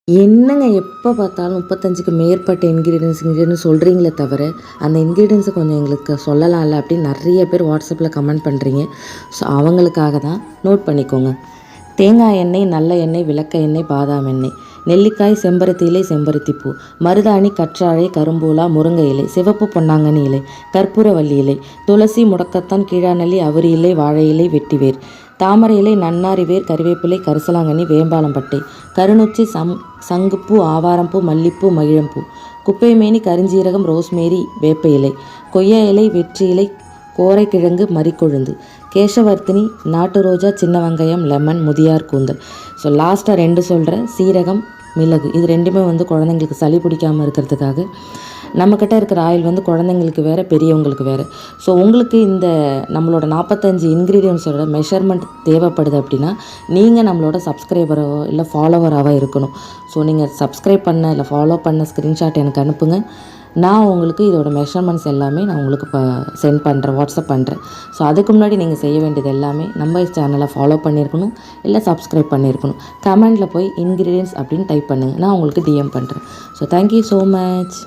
என்னங்க எப்போ பார்த்தாலும் 35க்கு மேற்பட்ட இன்க்ரீடியன்ட்ஸ் சொல்கிறீங்களே தவிர, அந்த இன்க்ரீடியன்ட்ஸை கொஞ்சம் எங்களுக்கு சொல்லலாம்ல அப்படின்னு நிறைய பேர் வாட்ஸ்அப்பில் கமெண்ட் பண்ணுறீங்க. ஸோ அவங்களுக்காக தான் நோட் பண்ணிக்கோங்க. தேங்காய் எண்ணெய், நல்ல எண்ணெய், விளக்க எண்ணெய், பாதாம் எண்ணெய், நெல்லிக்காய், செம்பருத்தி இலை, செம்பருத்திப்பூ, மருதாணி, கற்றாழை, கரும்பூலா, முருங்கை இலை, சிவப்பு பொன்னாங்கண்ணி இலை, கற்பூரவள்ளி இலை, துளசி, முடக்கத்தான், கீழாநெல்லி, அவரி இலை, வாழை இலை, வெட்டிவேர், தாமரை இலை, நன்னாரி வேர், கறிவேப்பிலை, கரிசலாங்கண்ணி, வேம்பாலம்பட்டை, கருநொச்சி, சங்குப்பூ, ஆவாரம்பூ, மல்லிப்பூ, மகிழம்பூ, குப்பைமேனி, கருஞ்சீரகம், ரோஸ்மேரி, வேப்ப இலை, கொய்யா இலை, வெற்றி இலை, கோரைக்கிழங்கு, மறிக்கொழுந்து, கேசவர்த்தினி, நாட்டு ரோஜா, சின்ன வெங்காயம், லெமன், முதியார் கூந்தல். ஸோ லாஸ்ட்டாக 2 சொல்கிறேன். சீரகம், மிளகு. இது 2மே குழந்தைங்களுக்கு சளி பிடிக்காமல் இருக்கிறதுக்காக. நம்மக்கிட்ட இருக்கிற ஆயில் குழந்தைங்களுக்கு வேறு, பெரியவங்களுக்கு வேறு. ஸோ உங்களுக்கு இந்த நம்மளோட 45 இன்க்ரீடியன்ஸோட மெஷர்மெண்ட் தேவைப்படுது அப்படின்னா, நீங்கள் நம்மளோட சப்ஸ்கிரைபராகவோ இல்லை ஃபாலோவராகவோ இருக்கணும். ஸோ நீங்கள் சப்ஸ்கிரைப் பண்ண இல்லை ஃபாலோ பண்ண ஸ்க்ரீன்ஷாட் எனக்கு அனுப்புங்க. நான் உங்களுக்கு இதோட மெஷர்மெண்ட்ஸ் எல்லாமே நான் உங்களுக்கு சென்ட் பண்ணுறேன், வாட்ஸ்அப் பண்ணுறேன். ஸோ அதுக்கு முன்னாடி நீங்கள் செய்ய வேண்டியது எல்லாமே நம்ம சேனலை ஃபாலோ பண்ணியிருக்கணும், இல்லை சப்ஸ்கிரைப் பண்ணியிருக்கணும். கமெண்டில் போய் இன்க்ரீடியன்ட்ஸ் அப்படின்னு டைப் பண்ணுங்கள், நான் உங்களுக்கு டிஎம் பண்ணுறேன். So thank you so much.